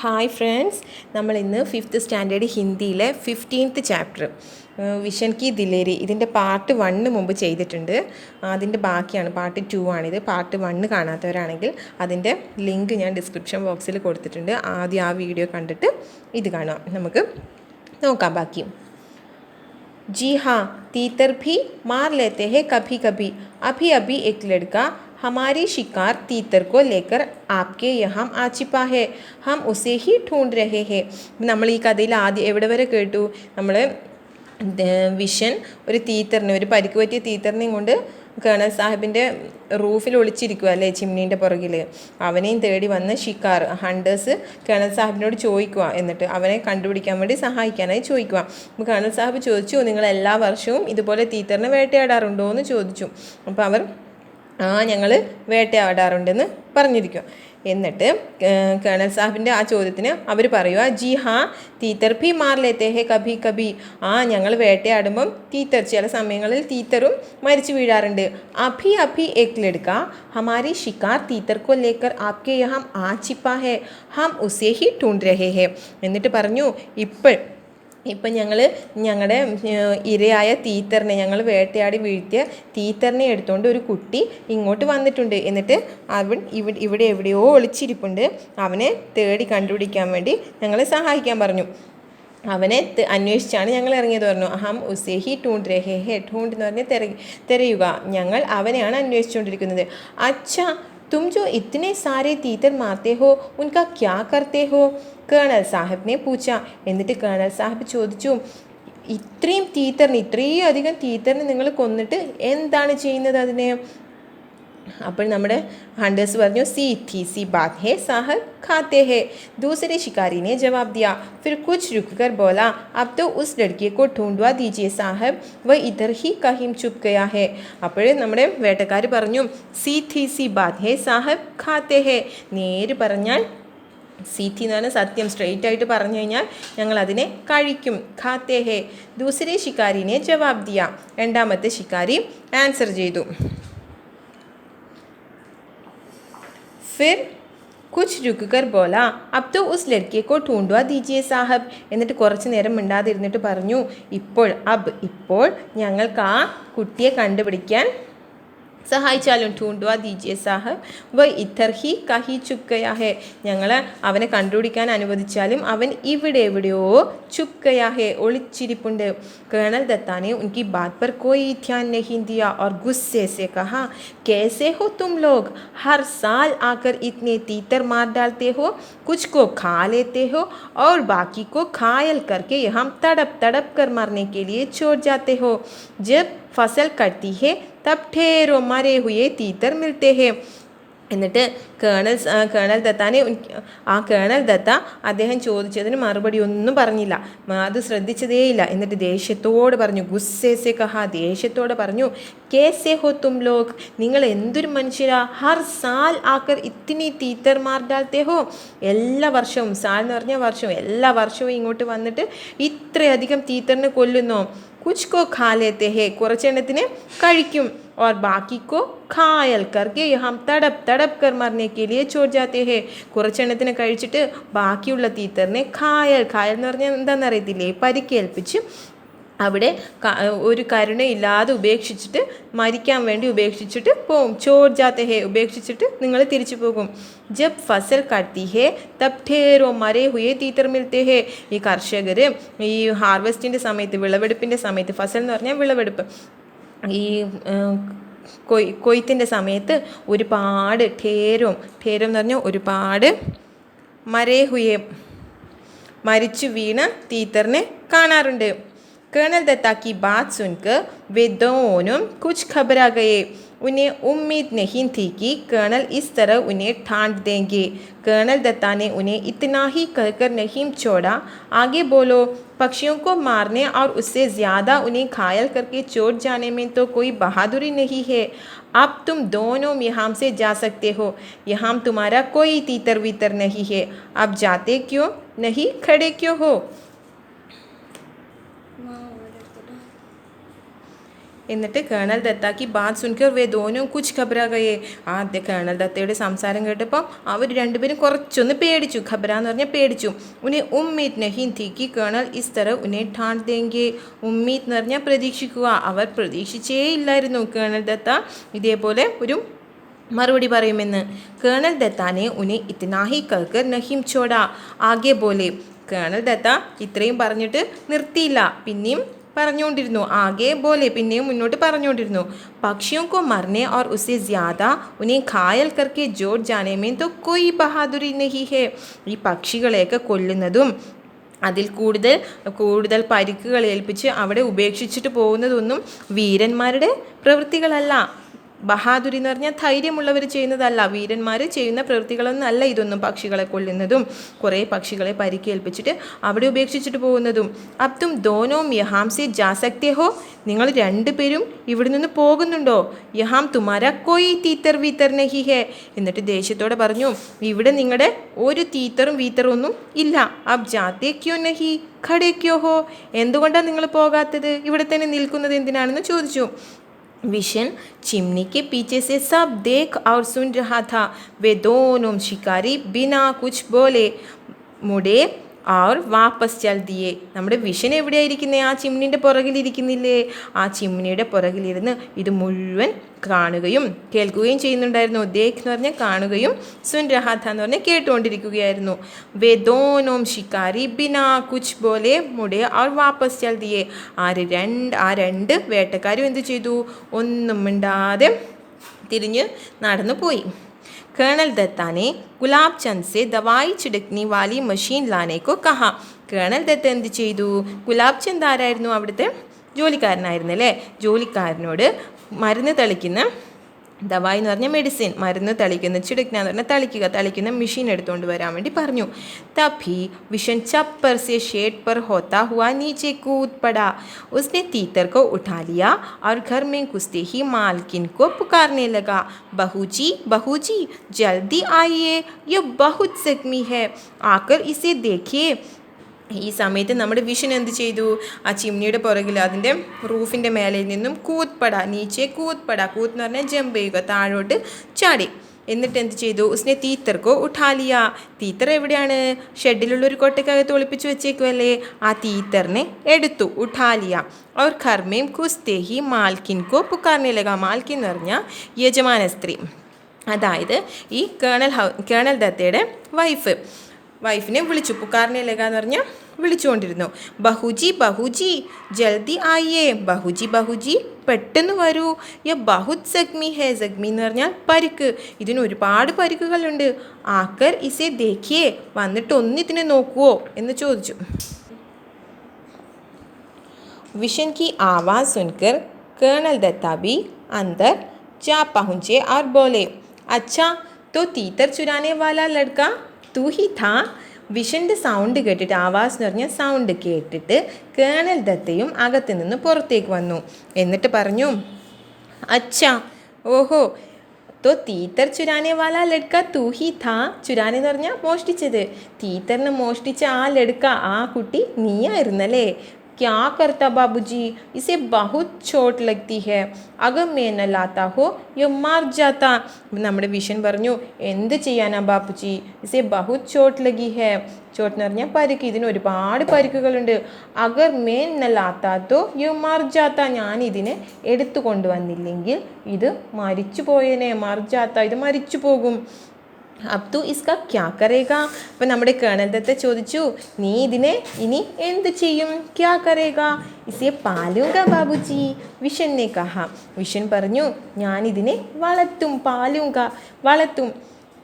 Hi friends, നമ്മൾ ഇന്ന് 5th standard ഹിന്ദിയിലെ 15th ചാപ്റ്റർ വിഷൻ കി ദിലേരി ഇതിൻ്റെ പാർട്ട് 1 മുമ്പ് ചെയ്തിട്ടുണ്ട്. അതിൻ്റെ ബാക്കിയാണ് പാർട്ട് 2 ആണിത്. പാർട്ട് 1 കാണാത്തവരാണെങ്കിൽ അതിൻ്റെ ലിങ്ക് ഞാൻ ഡിസ്ക്രിപ്ഷൻ ബോക്സിൽ കൊടുത്തിട്ടുണ്ട്. ആദ്യം ആ വീഡിയോ കണ്ടിട്ട് ഇത് കാണാം. നമുക്ക് നോക്കാം ബാക്കി. जी हाँ, तीतर भी मार लेते हैं कभी कभी. अभी अभी एक लड़का हमारी शिकार तीतर को लेकर आपके यहाँ आ छिपा है. हम उसे ही ढूंढ रहे हैं. നമ്മൾ ഈ കഥയിൽ ആദ്യം എവിടെ വരെ കേട്ടു? നമ്മൾ വിഷൻ ഒരു തീത്തറിനെ, ഒരു പരിക്ക് പറ്റിയ തീത്തറിനെയും കൊണ്ട് കേണൽ സാഹിബിൻ്റെ റൂഫിൽ ഒളിച്ചിരിക്കുക അല്ലേ, ചിമ്നീൻ്റെ പുറകിൽ. അവനെയും തേടി വന്ന് ഷിക്കാർ ഹണ്ടേഴ്സ് കേണൽ സാഹിബിനോട് ചോദിക്കുക, എന്നിട്ട് അവനെ കണ്ടുപിടിക്കാൻ വേണ്ടി സഹായിക്കാനായി ചോദിക്കുക. അപ്പോൾ കേണൽ സാഹിബ് ചോദിച്ചു, നിങ്ങൾ എല്ലാ വർഷവും ഇതുപോലെ തീത്തറിനെ വേട്ടയാടാറുണ്ടോ എന്ന് ചോദിച്ചു. അപ്പോൾ അവർ ഞങ്ങൾ വേട്ടയാടാറുണ്ടെന്ന് പറഞ്ഞിരിക്കുക. എന്നിട്ട് കേണൽ സാഹിബിൻ്റെ ആ ചോദ്യത്തിന് അവർ പറയുക, ജി ഹാ തീത്തർ ഭി മാർ ലേത്തെ ഹേ കഭി കഭി. ഞങ്ങൾ വേട്ടയാടുമ്പം തീത്തർ, ചില സമയങ്ങളിൽ തീത്തറും മരിച്ചു വീഴാറുണ്ട്. അഭി അഭി ഏക് ലഡ്ക ഹമാരി ഷിക്കാർ തീത്തർ കോ ലേക്കർ ആപ്കെ യഹാം ആ ചിപ്പാ ഹേ, ഹം ഉസേ ഹി ഢൂണ്ട് രഹേ ഹേ. എന്നിട്ട് പറഞ്ഞു, ഇപ്പം ഞങ്ങളുടെ ഇരയായ തീത്തറിനെ, ഞങ്ങൾ വേട്ടയാടി വീഴ്ത്തിയ തീത്തറിനെ എടുത്തുകൊണ്ട് ഒരു കുട്ടി ഇങ്ങോട്ട് വന്നിട്ടുണ്ട്. എന്നിട്ട് അവൻ ഇവിടെ എവിടെയോ ഒളിച്ചിരിപ്പുണ്ട്. അവനെ തേടി കണ്ടുപിടിക്കാൻ വേണ്ടി ഞങ്ങളെ സഹായിക്കാൻ പറഞ്ഞു. അവനെ അന്വേഷിച്ചാണ് ഞങ്ങൾ ഇറങ്ങിയത് പറഞ്ഞു. ഹം ഉസേ ഹി ഢൂണ്ട് രഹേ ഹേ. ഢൂണ്ട് എന്ന് പറഞ്ഞാൽ തിരയുക. ഞങ്ങൾ അവനെയാണ് അന്വേഷിച്ചുകൊണ്ടിരിക്കുന്നത്. അച്ഛാ, तुम जो इतने सारे तीतर मारते हो उनका क्या करते हो? കേണൽ സാഹിബിനെ പൂച്ച. എന്നിട്ട് കേണൽ സാഹിബ് ചോദിച്ചു, ഇത്രയും അധികം തീത്തറിനെ നിങ്ങൾ കൊന്നിട്ട് എന്താണ് ചെയ്യുന്നത് അതിനെ? അപ്പോൾ നമ്മുടെ ഹണ്ടേഴ്സ് പറഞ്ഞു, सी बात है साहब, खाते हैं. दूसरे शिकारी ने जवाब दिया. फिर कुछ रुक कर बोला, अब तो उस लड़के को ढूंढवा दीजिए साहब, वह इधर ही कहीं छुप गया है. അപ്പോൾ നമ്മുടെ വേട്ടക്കാർ പറഞ്ഞു, सी बात है साहब, खाते हैं. നേര് പറഞ്ഞാൽ സീത്തി എന്ന് പറഞ്ഞാൽ സത്യം, സ്ട്രെയിറ്റ് ആയിട്ട് പറഞ്ഞു കഴിഞ്ഞാൽ ഞങ്ങൾ അതിനെ കഴിക്കും. ഖാത്തേ ഹേ. ദൂസരെ ശിക്കാരിനെ ജവാബ് ദിയ. രണ്ടാമത്തെ ശിക്കാരി ആൻസർ ചെയ്തു. फिर कुछ रुक कर बोला, अब तो उस लड़के को ढूंढवा दीजिए साहब. എന്നിട്ട് കുറച്ച് നേരം മിണ്ടാതിരുന്നിട്ട് പറഞ്ഞു, ഇപ്പോൾ ഞങ്ങൾക്ക് ആ കുട്ടിയെ കണ്ടുപിടിക്കാൻ സഹായിച്ചാലും. ढूंढवा दीजिए साहब, वह इधर ही कहीं छुप गया है. ഞങ്ങൾ അവനെ കണ്ടുപിടിക്കാൻ അനുവദിച്ചാലും അവൻ ഇവിടെ എവിടെയോ छुप गया है, ഒളിച്ചിരിപ്പുണ്ട്. कर्नल दत्ता ने उनकी बात पर कोई ध्यान नहीं दिया और गुस्से से कहा, कैसे हो तुम लोग? हर साल आकर इतने तीतर मार डालते हो, कुछ को खा लेते हो और बाकी को घायल करके यहाँ तड़प कर मरने के लिए छोड़ जाते हो. जब फसल कटती है तब ढेरों मरे हुए तीतर मिलते हैं. എന്നിട്ട് കേണൽ ദത്ത അദ്ദേഹം ചോദിച്ചതിന് മറുപടി ഒന്നും പറഞ്ഞില്ല, അത് ശ്രദ്ധിച്ചതേയില്ല. എന്നിട്ട് ദേഷ്യത്തോട് പറഞ്ഞു, ഗുസ്സേസെ കഹ, ദേഷ്യത്തോടെ പറഞ്ഞു, കേസേ ഹോ തും ലോഗ്, നിങ്ങൾ എന്തൊരു മനുഷ്യരാ? ഹർ സാൽ ആക്കർ ഇത്തിനി തീത്തർ മാർ ഡാൽത്തേ ഹോ, എല്ലാ വർഷവും, സാൽ എന്ന് പറഞ്ഞാൽ വർഷവും, എല്ലാ വർഷവും ഇങ്ങോട്ട് വന്നിട്ട് ഇത്രയധികം തീത്തറിനെ കൊല്ലുന്നോ? कुछ को खा लेते हैं, കുറച്ചെണ്ണത്തിന് കഴിക്കും. और बाकी को घायल करके यहाँ तड़प कर मरने के लिए छोड़ जाते हैं. കുറച്ചെണ്ണത്തിന് കഴിച്ചിട്ട് ബാക്കിയുള്ള തീത്തറിനെ ഖായൽ എന്ന് പറഞ്ഞാൽ എന്താണെന്ന് അറിയത്തില്ലേ, പരിക്കേൽപ്പിച്ച് അവിടെ ഒരു കരുണയില്ലാതെ ഉപേക്ഷിച്ചിട്ട്, മരിക്കാൻ വേണ്ടി ഉപേക്ഷിച്ചിട്ട് പോവും. ചോട് ജാത്തെ ഹേ, ഉപേക്ഷിച്ചിട്ട് നിങ്ങൾ തിരിച്ചു പോകും. ജബ് ഫസൽ കട്ടി ഹേ തബ് ഠേരോ മരേ ഹുയേ തീത്തർ മിൽത്തേ ഹേ. ഈ കർഷകർ ഈ ഹാർവെസ്റ്റിൻ്റെ സമയത്ത്, വിളവെടുപ്പിൻ്റെ സമയത്ത്, ഫസൽ എന്ന് പറഞ്ഞാൽ വിളവെടുപ്പ്, ഈ കൊയ്ത്തിൻ്റെ സമയത്ത് ഒരുപാട് ഠേരം എന്ന് പറഞ്ഞാൽ ഒരുപാട് മരേ ഹുയേ, മരിച്ചു വീണ തീത്തറിനെ കാണാറുണ്ട്. कर्नल दत्ता की बात सुनकर वे दोनों कुछ घबरा गए. उन्हें उम्मीद नहीं थी कि कर्नल इस तरह उन्हें ठांड देंगे. कर्नल दत्ता ने उन्हें इतना ही कहकर नहीं छोड़ा. आगे बोलो, पक्षियों को मारने और उससे ज़्यादा उन्हें घायल करके चोट जाने में तो कोई बहादुरी नहीं है. अब तुम दोनों यहाँ से जा सकते हो. यहाँ तुम्हारा कोई तीतर वीतर नहीं है. अब जाते क्यों नहीं, खड़े क्यों हो? എന്നിട്ട് കേണൽ ദത്താക്കി ബാത് സുൻകർ വേ ദോനോ കുച്ച് ഖബറാ ഗയേ. ആദ്യ കേണൽ ദത്തയുടെ സംസാരം കേട്ടപ്പോൾ അവർ രണ്ടുപേരും കുറച്ചൊന്ന് പേടിച്ചു. ഖബറ എന്ന് പറഞ്ഞാൽ പേടിച്ചു. ഉന്നെ ഉമ്മീദ് നഹീ തീ കി കേണൽ ഇസ് തര ഉന്നെ ഠാണ്ട് ദേംഗെ. ഉമ്മീദ് എന്ന് പറഞ്ഞാൽ പ്രതീക്ഷിക്കുക. അവർ പ്രതീക്ഷിച്ചേ ഇല്ലായിരുന്നു കേണൽ ദത്ത ഇതേപോലെ ഒരു മറുപടി പറയുമെന്ന്. കേണൽ ദത്താനെ ഉന്നെ ഇത്നാഹി കൽക്കർ നഹീം ചോടാ ആകെ പോലെ. കേണൽ ദത്ത ഇത്രയും പറഞ്ഞിട്ട് നിർത്തിയില്ല, പിന്നെയും പറഞ്ഞുകൊണ്ടിരുന്നു. ആകെ പോലെ പിന്നെയും മുന്നോട്ട് പറഞ്ഞുകൊണ്ടിരുന്നു. പക്ഷിयों को मरने और उससे ज़्यादा उन्हें घायल करके जोड़ जाने में तो कोई बहादुरी नहीं है. ഈ പക്ഷികളെയൊക്കെ കൊല്ലുന്നതും അതിൽ കൂടുതൽ പരിക്കുകൾ ഏൽപ്പിച്ച് അവിടെ ഉപേക്ഷിച്ചിട്ട് പോകുന്നതൊന്നും വീരന്മാരുടെ പ്രവൃത്തികളല്ല. ബഹാദുരി എന്ന് പറഞ്ഞാൽ ധൈര്യമുള്ളവർ ചെയ്യുന്നതല്ല. വീരന്മാർ ചെയ്യുന്ന പ്രവൃത്തികളൊന്നും അല്ല ഇതൊന്നും. പക്ഷികളെ കൊല്ലുന്നതും കുറേ പക്ഷികളെ പരിക്കേൽപ്പിച്ചിട്ട് അവിടെ ഉപേക്ഷിച്ചിട്ട് പോകുന്നതും. അബ് തും ദോനോം യഹാം സെ ജാ സക്തേ ഹോ. നിങ്ങൾ രണ്ടുപേരും ഇവിടെ നിന്ന് പോകുന്നുണ്ടോ? യഹാം തുമാര കോയി തീത്തർ വീത്തർ നഹി ഹേ. എന്നിട്ട് ദേഷ്യത്തോടെ പറഞ്ഞു, ഇവിടെ നിങ്ങളുടെ ഒരു തീത്തറും വീത്തറും ഒന്നും ഇല്ല. അബ് ജാത്തേ ക്യോ നഹി ഖടേ ക്യോ ഹോ. എന്തുകൊണ്ടാണ് നിങ്ങൾ പോകാത്തത്? ഇവിടെ തന്നെ നിൽക്കുന്നത് എന്തിനാണെന്ന് ചോദിച്ചു. विशन चिमनी के पीछे से सब देख और सुन रहा था. वे दोनों शिकारी बिना कुछ बोले मुड़े और वापस चल दिए. നമ്മുടെ വിഷൻ എവിടെയായിരിക്കുന്നത്? ആ ചിമ്മിനിൻ്റെ പുറകിലിരിക്കുന്നില്ലേ? ആ ചിമ്മിനിയുടെ പുറകിലിരുന്ന് ഇത് മുഴുവൻ കാണുകയും കേൾക്കുകയും ചെയ്യുന്നുണ്ടായിരുന്നു. ദേഖ് എന്ന് പറഞ്ഞാൽ കാണുകയും സുൻ രഹാഥ എന്ന് പറഞ്ഞാൽ കേട്ടുകൊണ്ടിരിക്കുകയായിരുന്നു. വേ ദോനോം ശിക്കാരി ബിനാ കുച്ച് ബോലെ മുടേ और വാപ്പസ് ചൽ ദിയേ. ആ രണ്ട് വേട്ടക്കാരും എന്ത് ചെയ്തു? ഒന്നും മിണ്ടാതെ തിരിഞ്ഞ് നടന്നു പോയി. കേണൽ ദത്ത ने गुलाब चंद से दवाई छिड़कने वाली मशीन लाने को कहा. കേണൽ ദത്ത എന്ത് ചെയ്തു? ഗുലാബ് ചന്ദ് ആരായിരുന്നു? അവിടുത്തെ ജോലിക്കാരനായിരുന്നു അല്ലേ? ജോലിക്കാരനോട് മരുന്ന് തളിക്കുന്ന, ദവായി എന്ന് പറഞ്ഞാൽ മെഡിസിൻ, മരുന്ന് തളിക്കുന്ന, ചിടുക്ന എന്ന് പറഞ്ഞാൽ തളിക്കുന്ന മെഷീൻ എടുത്തുകൊണ്ട് വരാൻ വേണ്ടി പറഞ്ഞു. തभी विशन छप्पर से शेड पर होता हुआ नीचे कूद पड़ा. उसने तीतर को उठा लिया और घर में घुसते ही मालकिन को पुकारने लगा, बहूजी बहूजी जल्दी आइए, ये बहुत जख्मी है, आकर इसे देखिए. ഈ സമയത്ത് നമ്മുടെ വിഷൻ എന്ത് ചെയ്തു? ആ ചിമ്മിനിയുടെ പുറകിൽ അതിൻ്റെ റൂഫിൻ്റെ മേലയിൽ നിന്നും കൂത്ത്പട, നീച്ചെ കൂത്ത്പട, കൂത്ത് എന്ന് പറഞ്ഞാൽ ജമ്പ് ചെയ്യുക, താഴോട്ട് ചാടി. എന്നിട്ട് എന്ത് ചെയ്തു? ഉസ്നെ തീത്തർക്കോ ഉഠാലിയ. തീത്തർ എവിടെയാണ്? ഷെഡിലുള്ളൊരു കൊട്ടയ്ക്കകത്ത് ഒളിപ്പിച്ച് വെച്ചേക്കുമല്ലേ? ആ തീത്തറിനെ എടുത്തു. ഉഠാലിയ. അവർ ഖർമേം ഖുസ്തേഹി മാൽക്കിൻകോ പുക്കാർനെ ലഗ. മാൽക്കിൻ എന്ന് പറഞ്ഞാൽ യജമാന സ്ത്രീ, അതായത് ഈ കേണൽ ദത്തയുടെ വൈഫിനെ വിളിച്ചു. പുക്കാറിനെ ലഗ എന്ന് പറഞ്ഞാൽ വിളിച്ചുകൊണ്ടിരുന്നു. ബഹുജി ബഹുജി ജൽദി ആയിയേ. ബഹുജി ബഹുജി പെട്ടെന്ന് വരൂ. യ ബഹുത് സഗ്മി ഹേ. സഗ്മി എന്ന് പറഞ്ഞാൽ പരിക്ക്. ഇതിന് ഒരുപാട് പരിക്കുകളുണ്ട്. ആക്കർ ഇസെ ദേഖിയേ. വന്നിട്ട് ഒന്നിതിനെ നോക്കുവോ എന്ന് ചോദിച്ചു. विशन की आवाज़ सुनकर कर्नल दत्ता भी अंदर जा पहुँचे और बोले, अच्छा तो तीतर चुराने वाला लड़का तू ही था. വിഷൻ്റെ സൗണ്ട് കേട്ടിട്ട്, ആവാസ് എന്ന് പറഞ്ഞാൽ സൗണ്ട് കേട്ടിട്ട് കേണൽ ദത്തയും അകത്ത് നിന്ന് പുറത്തേക്ക് വന്നു. എന്നിട്ട് പറഞ്ഞു, അച്ഛാ, ഓഹോ, तो तीतर चुराने वाला लड़का तू ही था. ചുരാനെ എന്ന് പറഞ്ഞാൽ മോഷ്ടിച്ചത്. തീത്തറിനെ മോഷ്ടിച്ച ആ ലടുക്ക, ആ കുട്ടി നീയായിരുന്നല്ലേ? क्या करता बाबूजी, इसे बहुत चोट लगती है, अगर मैं न लाता हो ये मार जाता. നമ്മുടെ വിഷൻ പറഞ്ഞു, എന്ത് ചെയ്യാനാ ബാപ്പുജി, ഇസെ ബഹുത് ചോട്ട് ലഗി ഹേ. ചോട്ട് എന്ന് പറഞ്ഞാൽ പരിക്ക്. ഇതിന് ഒരുപാട് പരിക്കുകളുണ്ട്. അഗർ മേൻ ന ലാത്താത്തോ യോ മാർ ജാത്ത. ഞാൻ ഇതിനെ എടുത്തു കൊണ്ടുവന്നില്ലെങ്കിൽ ഇത് മരിച്ചു പോയേനെ. മാർ ജാത്ത, ഇത് മരിച്ചു പോകും. അബ് തു ഇസ്കാ ക്യാ കരേഗാ. അപ്പം നമ്മുടെ കേണൽ ദത്ത ചോദിച്ചു, നീ ഇതിനെ ഇനി എന്ത് ചെയ്യും? ക്യാ കരേഗാ. ഇസേ പാലൂങ്ക ബാബുജി, വിഷൻ നെ കഹാ. വിഷൻ പറഞ്ഞു, ഞാനിതിനെ വളർത്തും. പാലൂങ്ക, വളർത്തും.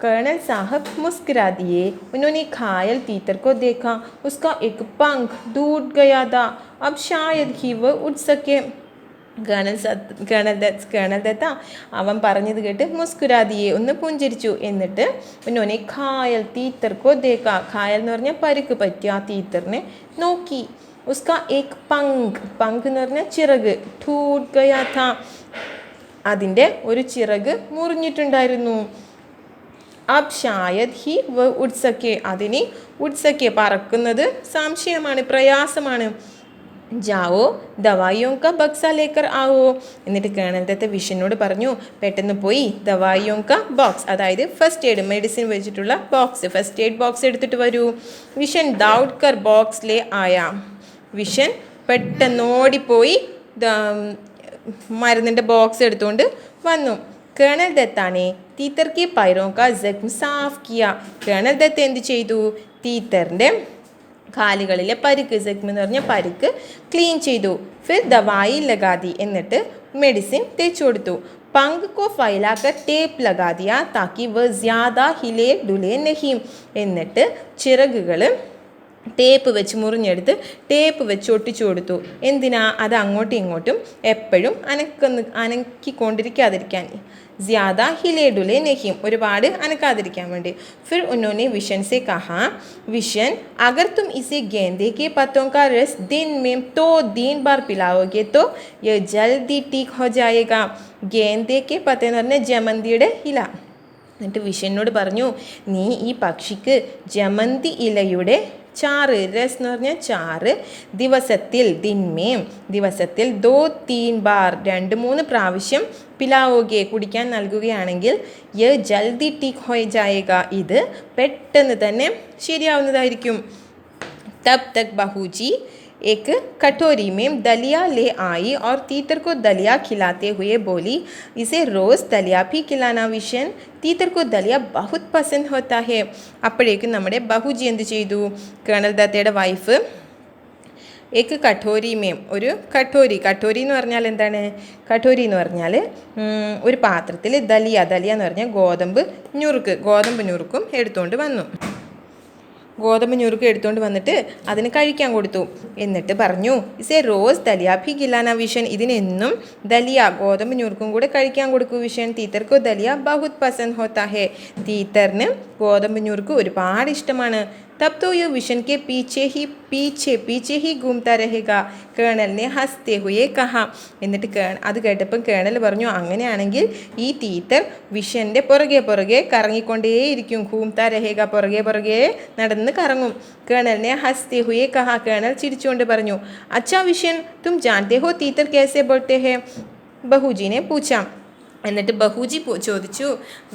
कर्नल साहब मुस्कुरा दिए. उन्होंने घायल तीतर को देखा. उसका एक पंख टूट गया था. अब शायद ही वह उठ सके. കേണൽ ദത്ത അവൻ പറഞ്ഞത് കേട്ട് മുസ്കുരാദിയെ, ഒന്ന് പുഞ്ചിരിച്ചു. എന്നിട്ട് ഉന്നോനെ ഖായൽ തീത്തർക്കോ ദേക്ക. ഖായൽ എന്ന് പറഞ്ഞാൽ പരിക്ക് പറ്റിയ ആ തീത്തറിനെ നോക്കി. ഉസ്കാ ഏക് പങ്ക് എന്ന് പറഞ്ഞാൽ ചിറക്. ടൂട്ട് ഗയാ താ. അതിൻ്റെ ഒരു ചിറക് മുറിഞ്ഞിട്ടുണ്ടായിരുന്നു. അബ് ഷായദ് ഹി വ ഉഡ്സക്കെ. അതിന് ഉഡ്സക്കെ പറക്കുന്നത് സംശയമാണ്, പ്രയാസമാണ്. ജാവോ ദവായിയോങ്ക ബക്സ ലേക്കർ ആവോ. എന്നിട്ട് കേണൽ ദത്ത വിഷനോട് പറഞ്ഞു പെട്ടെന്ന് പോയി ദവായിയോങ്ക ബോക്സ്, അതായത് ഫസ്റ്റ് എയ്ഡ് മെഡിസിൻ വെച്ചിട്ടുള്ള ബോക്സ്, ഫസ്റ്റ് എയ്ഡ് ബോക്സ് എടുത്തിട്ട് വരൂ. വിഷൻ ദൗഡ് കർ ബോക്സ് ലേ ആയാ. വിഷൻ പെട്ടെന്ന് ഓടിപ്പോയി മരുന്നിൻ്റെ ബോക്സ് എടുത്തുകൊണ്ട് വന്നു. കേണൽ ദത്താനെ തീത്തർ കി പൈറോं का जख्म साफ किया. കേണൽ ദത്ത എന്ത് ചെയ്തു? തീത്തറിൻ്റെ കാലുകളിലെ പരിക്ക്, ജഖ്മ് എന്ന് പറഞ്ഞ പരിക്ക് ക്ലീൻ ചെയ്തു. ഫിർ ദവായി ലഗാതി, എന്നിട്ട് മെഡിസിൻ തേച്ചു കൊടുത്തു. പങ്ക് കോ ഫൈലാക്കർ ടേപ്പ് ലഗാദിയ താക്കി വ ജ്യാദാ ഹിലേ ഡുലേ നഹീം. എന്നിട്ട് ചിറകുകൾ ടേപ്പ് വെച്ച് മുറിഞ്ഞെടുത്ത് ടേപ്പ് വെച്ച് ഒട്ടിച്ചു കൊടുത്തു. എന്തിനാ? അത് അങ്ങോട്ടും ഇങ്ങോട്ടും എപ്പോഴും അനക്കിക്കൊണ്ടിരിക്കാതിരിക്കാൻ. ജ്യാദാ हिले डुले नहीं, ഒരുപാട് അനക്കാതിരിക്കാൻ വേണ്ടി. फिर उन्होंने विशन से कहा, विशन अगर तुम इसे गेंदे के पत्तों का रस दिन में 2-3 बार पिलाओगे तो यह जल्दी ठीक हो जाएगा. गेंदे के पत्ते എന്ന് പറഞ്ഞാൽ ജമന്തിയുടെ ഇല. എന്നിട്ട് വിഷനോട് പറഞ്ഞു, നീ ഈ പക്ഷിക്ക് ജമന്തി ഇലയുടെ ചാറ്, രസ് എന്ന് പറഞ്ഞാൽ ചാറ്, ദിവസത്തിൽ ദിൻമേം ദിവസത്തിൽ 2-3 ബാർ 2-3 പ്രാവശ്യം പിലാവോगे കുടിക്കാൻ നൽകുകയാണെങ്കിൽ യ ജൽദി ടീക്ക് ഹോ ജായേഗ, ഇത് പെട്ടെന്ന് തന്നെ ശരിയാവുന്നതായിരിക്കും. തബ് തക് ബഹൂജി एक कटोरी में दलिया ले आई और तीतर को दलिया खिलाते हुए बोली, इसे रोज़ दलिया भी खिलाना विशन, तीतर को दलिया बहुत पसंद होता है. അപ്പോഴേക്കും നമ്മുടെ ബഹുജി എന്ത് ചെയ്തു? കേണൽ ദത്തയുടെ വൈഫ് ഏക്ക് കഠോരിമേം, ഒരു കഠോരി എന്ന് പറഞ്ഞാൽ എന്താണ്? കഠോരി എന്ന് പറഞ്ഞാൽ ഒരു പാത്രത്തിൽ ദലിയ എന്ന് പറഞ്ഞാൽ ഗോതമ്പ് ഞുറുക്കും എടുത്തുകൊണ്ട് വന്നു. ഗോതമ്പ് ഞുറുക്ക് എടുത്തുകൊണ്ട് വന്നിട്ട് അതിന് കഴിക്കാൻ കൊടുത്തു. എന്നിട്ട് പറഞ്ഞു, ഇസേ റോസ് ദലിയ ഭി ഖിലാന വിഷൻ, ഇതിനെന്നും ദലിയ ഗോതമ്പ് ഞുറുക്കും കൂടെ കഴിക്കാൻ കൊടുക്കൂ വിഷൻ. തീത്തർക്കോ ദലിയ ബഹുത് പസന്ദ് ഹോത്താ ഹേ, തീത്തറിന് ഗോതമ്പ് ഞുറുക്ക് ഒരുപാട് ഇഷ്ടമാണ്. तब तो ये विशन के पीछे ही घूमता रहेगा, കേണൽ ने हंसते हुए कहा. എന്നിട്ട് അത് കേട്ടപ്പം കേണൽ പറഞ്ഞു, അങ്ങനെയാണെങ്കിൽ ഈ തീത്തർ വിഷൻ്റെ പുറകെ കറങ്ങിക്കൊണ്ടേയിരിക്കും. ഘൂംതാ രഹേഗ, പുറകെ നടന്ന് കറങ്ങും. കേണൽ ने हंसते हुए कहा, കേണൽ ചിരിച്ചുകൊണ്ട് പറഞ്ഞു, अच्छा विशन तुम जानते हो तीतर कैसे बोलते हैं? ബഹുജി ने पूछा. എന്നിട്ട് ബഹുജി ചോദിച്ചു,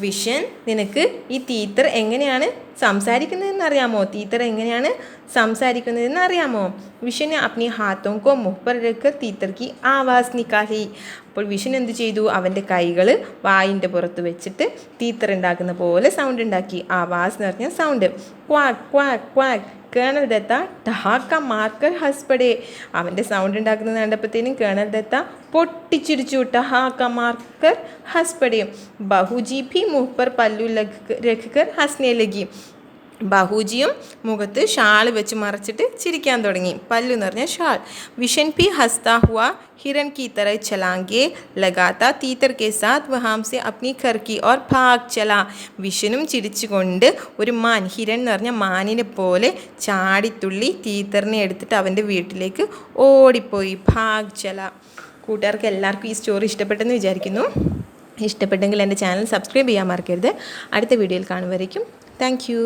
വിഷൻ നിനക്ക് ഈ തീത്തർ എങ്ങനെയാണ് സംസാരിക്കുന്നതെന്ന് അറിയാമോ? തീത്തർ എങ്ങനെയാണ് സംസാരിക്കുന്നതെന്ന് അറിയാമോ? വിഷൻ അപ്നി ഹാത്തോं को मुंह पर रखकर तीतर की आवाज़ निकाली. അപ്പോൾ വിഷൻ എന്ത് ചെയ്തു? അവൻ്റെ കൈകൾ വായിൻ്റെ പുറത്ത് വെച്ചിട്ട് തീത്തർ ഉണ്ടാക്കുന്ന പോലെ സൗണ്ട് ഉണ്ടാക്കി. ആവാസ് എന്ന് പറഞ്ഞാൽ sound. Quack quack quack. Colonel Datta ടഹാക്ക മാർക്കർ ഹസ്പടേ. അവൻ്റെ സൗണ്ട് ഉണ്ടാക്കുന്നത് കണ്ടപ്പോഴത്തേനും കേണൽ ദത്ത പൊട്ടിച്ചിരിച്ചു. ടഹാക്ക മാർക്കർ ഹസ്പടേ. ബഹുജി ഭി മുഹ് പർ പല്ലു രഖ്കർ ഹസ്നെ ലഗി. ബഹുജിയും മുഖത്ത് ഷാൾ വെച്ച് മറച്ചിട്ട് ചിരിക്കാൻ തുടങ്ങി. പല്ലു എന്ന് പറഞ്ഞാൽ ഷാൾ. വിഷൻ ഭി ഹസ്താ ഹുआ हिरन की तरह छलांगे लगाता तीतर के साथ वहाँ से अपनी घर की और भाग चला. വിഷനും ചിരിച്ചുകൊണ്ട് ഒരു മാൻ, ഹിരൺ എന്ന് പറഞ്ഞാൽ മാനിനെ പോലെ ചാടിത്തുള്ളി തീത്തറിനെ എടുത്തിട്ട് അവൻ്റെ വീട്ടിലേക്ക് ഓടിപ്പോയി. ഭാഗ് ചല. കൂട്ടുകാർക്ക് എല്ലാവർക്കും ഈ സ്റ്റോറി ഇഷ്ടപ്പെട്ടെന്ന് വിചാരിക്കുന്നു. ഇഷ്ടപ്പെട്ടെങ്കിൽ എൻ്റെ ചാനൽ സബ്സ്ക്രൈബ് ചെയ്യാൻ മറക്കരുത്. അടുത്ത വീഡിയോയിൽ കാണുമായിരിക്കും. Thank you.